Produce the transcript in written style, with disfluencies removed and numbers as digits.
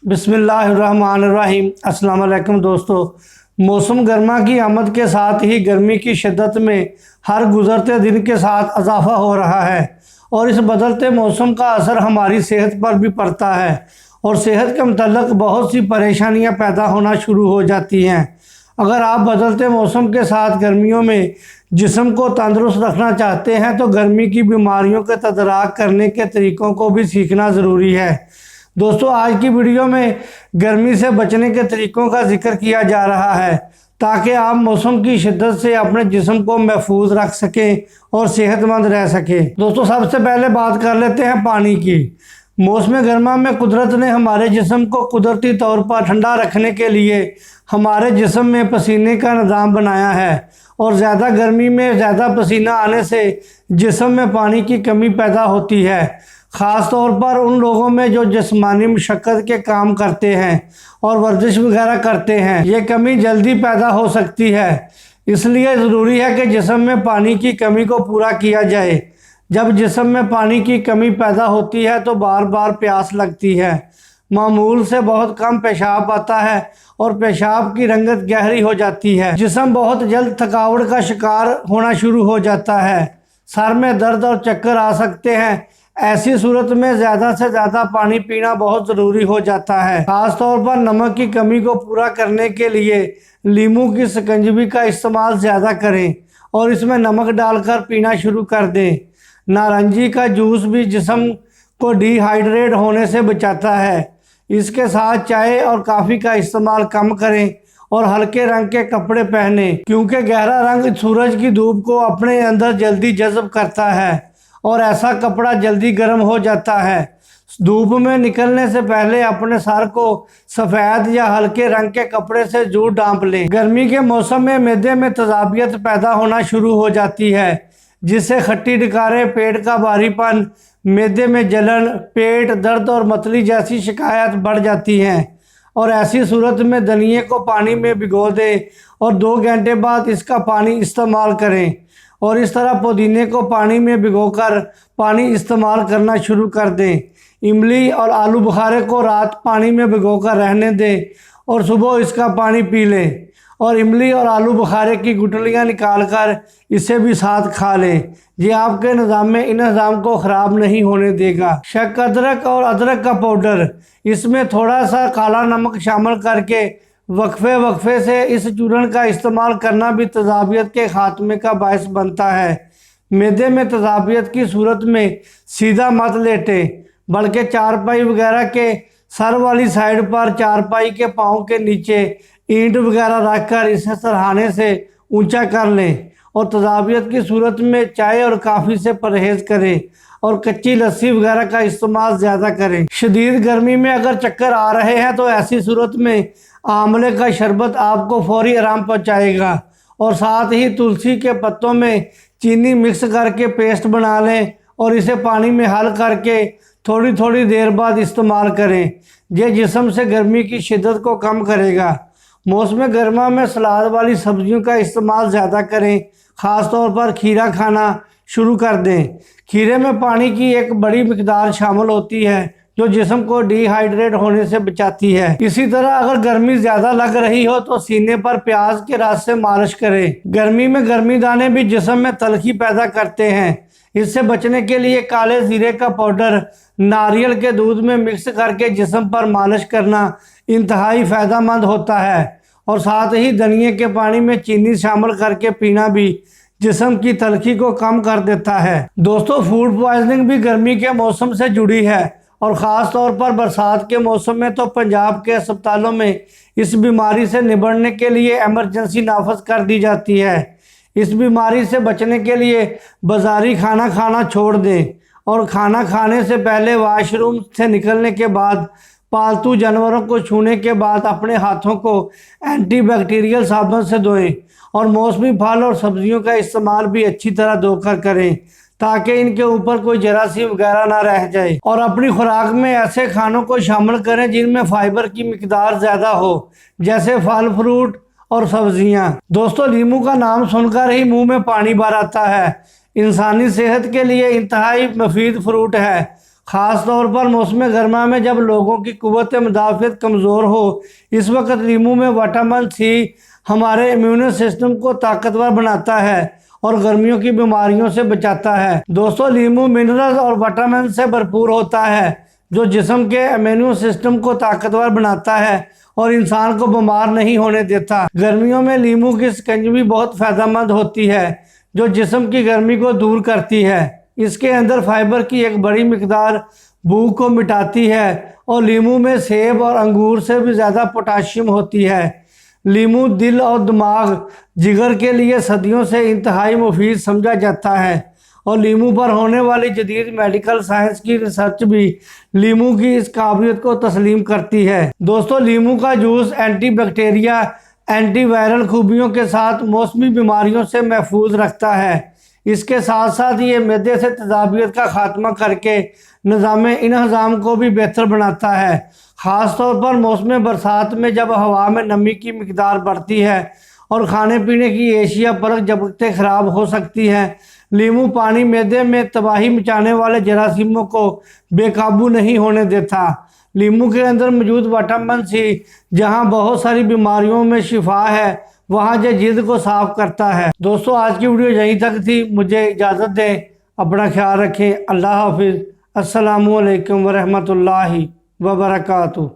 बिस्मिल्लाहिर्रहमानिर्रहीम। अस्सलाम वालेकुम दोस्तों, मौसम गर्मा की आमद के साथ ही गर्मी की शिद्दत में हर गुज़रते दिन के साथ इजाफ़ा हो रहा है और इस बदलते मौसम का असर हमारी सेहत पर भी पड़ता है और सेहत के मुतल्लिक़ बहुत सी परेशानियां पैदा होना शुरू हो जाती हैं। अगर आप बदलते मौसम के साथ गर्मियों में जिस्म को तंदुरुस्त रखना चाहते हैं तो गर्मी की बीमारियों के तदारक करने के तरीक़ों को भी सीखना ज़रूरी है। दोस्तों, आज की वीडियो में गर्मी से बचने के तरीक़ों का जिक्र किया जा रहा है ताकि आप मौसम की शिद्दत से अपने जिस्म को महफूज रख सकें और सेहतमंद रह सकें। दोस्तों, सबसे पहले बात कर लेते हैं पानी की। मौसम गर्मा में कुदरत ने हमारे जिस्म को कुदरती तौर पर ठंडा रखने के लिए हमारे जिस्म में पसीने का निज़ाम बनाया है और ज़्यादा गर्मी में ज़्यादा पसीना आने से जिस्म में पानी की कमी पैदा होती है, ख़ास तौर पर उन लोगों में जो जिस्मानी मशक्क़त के काम करते हैं और वर्जिश वगैरह करते हैं। ये कमी जल्दी पैदा हो सकती है, इसलिए ज़रूरी है कि जिस्म में पानी की कमी को पूरा किया जाए। जब जिस्म में पानी की कमी पैदा होती है तो बार बार प्यास लगती है, मामूल से बहुत कम पेशाब आता है और पेशाब की रंगत गहरी हो जाती है। जिस्म बहुत जल्द थकावट का शिकार होना शुरू हो जाता है, सर में दर्द और चक्कर आ सकते हैं। ऐसी सूरत में ज़्यादा से ज़्यादा पानी पीना बहुत ज़रूरी हो जाता है। ख़ास तौर पर नमक की कमी को पूरा करने के लिए नींबू की शिकंजवी का इस्तेमाल ज़्यादा करें और इसमें नमक डालकर पीना शुरू कर दें। नारंगी का जूस भी जिस्म को डिहाइड्रेट होने से बचाता है। इसके साथ चाय और कॉफ़ी का इस्तेमाल कम करें और हल्के रंग के कपड़े पहनें, क्योंकि गहरा रंग सूरज की धूप को अपने अंदर जल्दी जज़्ब करता है और ऐसा कपड़ा जल्दी गर्म हो जाता है। धूप में निकलने से पहले अपने सर को सफ़ेद या हल्के रंग के कपड़े से जरूर ढांप लें। गर्मी के मौसम में मैदे में तेज़ाबियत पैदा होना शुरू हो जाती है, जिससे खट्टी डकारें, पेट का भारीपन, मैदे में जलन, पेट दर्द और मतली जैसी शिकायत बढ़ जाती हैं। और ऐसी सूरत में धनिए को पानी में भिगो दें और 2 घंटे बाद इसका पानी इस्तेमाल करें और इस तरह पुदीने को पानी में भिगोकर पानी इस्तेमाल करना शुरू कर दें। इमली और आलू बुखारे को रात पानी में भिगोकर रहने दें और सुबह इसका पानी पी लें और इमली और आलू बुखारे की गुठलियाँ निकालकर इसे भी साथ खा लें। ये आपके निज़ाम में इन निज़ाम को ख़राब नहीं होने देगा। शक अदरक और अदरक का पाउडर, इसमें थोड़ा सा काला नमक शामिल करके वक्फे से इस चूर्ण का इस्तेमाल करना भी तेज़ाबियत के ख़ात्मे का बायस बनता है। मैदे में तेज़ाबियत की सूरत में सीधा मत लेटें, बल्कि चारपाई वगैरह के सर वाली साइड पर चारपाई के पाँव के नीचे ईंट वगैरह रखकर इसे सरहाने से ऊंचा कर लें और तेज़ाबियत की सूरत में चाय और कॉफ़ी से परहेज़ करें और कच्ची लस्सी वगैरह का इस्तेमाल ज़्यादा करें। शदीद गर्मी में अगर चक्कर आ रहे हैं तो ऐसी सूरत में आंवले का शरबत आपको फौरी आराम पहुँचाएगा और साथ ही तुलसी के पत्तों में चीनी मिक्स करके पेस्ट बना लें और इसे पानी में हल करके थोड़ी थोड़ी देर बाद इस्तेमाल करें। यह जिस्म से गर्मी की शिद्दत को कम करेगा। मौसम गर्मा में सलाद वाली सब्जियों का इस्तेमाल ज़्यादा करें, ख़ास तौर पर खीरा खाना शुरू कर दें। खीरे में पानी की एक बड़ी मिकदार शामिल होती है जो जिस्म को डिहाइड्रेट होने से बचाती है। इसी तरह अगर गर्मी ज़्यादा लग रही हो तो सीने पर प्याज के रस से मालिश करें। गर्मी में गर्मी दाने भी जिस्म में तलखी पैदा करते हैं। इससे बचने के लिए काले ज़ीरे का पाउडर नारियल के दूध में मिक्स करके जिस्म पर मालिश करना इंतहाई फ़ायदेमंद होता है और साथ ही धनिए के पानी में चीनी शामिल करके पीना भी जिस्म की तलखी को कम कर देता है। दोस्तों, फूड पॉइजनिंग भी गर्मी के मौसम से जुड़ी है और ख़ास तौर पर बरसात के मौसम में तो पंजाब के अस्पतालों में इस बीमारी से निपटने के लिए एमरजेंसी नाफज कर दी जाती है। इस बीमारी से बचने के लिए बाज़ारी खाना खाना छोड़ दें और खाना खाने से पहले वॉशरूम से निकलने के बाद पालतू जानवरों को छूने के बाद अपने हाथों को एंटीबैक्टीरियल साबुन से धोएं और मौसमी फल और सब्जियों का इस्तेमाल भी अच्छी तरह धोकर करें ताकि इनके ऊपर कोई जरासीम वगैरह ना रह जाए। और अपनी खुराक में ऐसे खानों को शामिल करें जिनमें फाइबर की मिकदार ज़्यादा हो, जैसे फल फ्रूट और सब्जियां। दोस्तों, नींबू का नाम सुनकर ही मुंह में पानी भर आता है। इंसानी सेहत के लिए इंतहाई मुफीद फ्रूट है, خاص طور پر موسم گرما میں جب لوگوں کی قوت مدافعت کمزور ہو، اس وقت لیمو میں وٹامن سی ہمارے امیون سسٹم کو طاقتور بناتا ہے اور گرمیوں کی بیماریوں سے بچاتا ہے۔ دوستو، لیمو منرل اور وٹامن سے بھرپور ہوتا ہے جو جسم کے امیون سسٹم کو طاقتور بناتا ہے اور انسان کو بیمار نہیں ہونے دیتا۔ گرمیوں میں لیمو کی شکنجی بہت فائدہ مند ہوتی ہے جو جسم کی گرمی کو دور کرتی ہے۔ اس کے اندر فائبر کی ایک بڑی مقدار بھوک کو مٹاتی ہے اور لیمو میں سیب اور انگور سے بھی زیادہ پوٹاشیم ہوتی ہے۔ لیمو دل اور دماغ جگر کے لیے صدیوں سے انتہائی مفید سمجھا جاتا ہے اور لیمو پر ہونے والی جدید میڈیکل سائنس کی ریسرچ بھی لیمو کی اس قابلیت کو تسلیم کرتی ہے۔ دوستو، لیمو کا juice anti bacteria anti viral خوبیوں کے ساتھ موسمی بیماریوں سے محفوظ رکھتا ہے۔ اس کے ساتھ ساتھ یہ معدے سے تیزابیت کا خاتمہ کر کے نظام انہضام کو بھی بہتر بناتا ہے، خاص طور پر موسم برسات میں جب ہوا میں نمی کی مقدار بڑھتی ہے اور کھانے پینے کی اشیاء پرخ جھپکتے خراب ہو سکتی ہیں۔ لیمو پانی معدے میں تباہی مچانے والے جراثیموں کو بے قابو نہیں ہونے دیتا۔ لیمو کے اندر موجود وٹامن سی جہاں بہت ساری بیماریوں میں شفا ہے، وہاں یہ جلد کو صاف کرتا ہے۔ دوستو، آج کی ویڈیو یہیں تک تھی، مجھے اجازت دیں، اپنا خیال رکھیں، اللہ حافظ، السلام علیکم ورحمۃ اللہ وبرکاتہ۔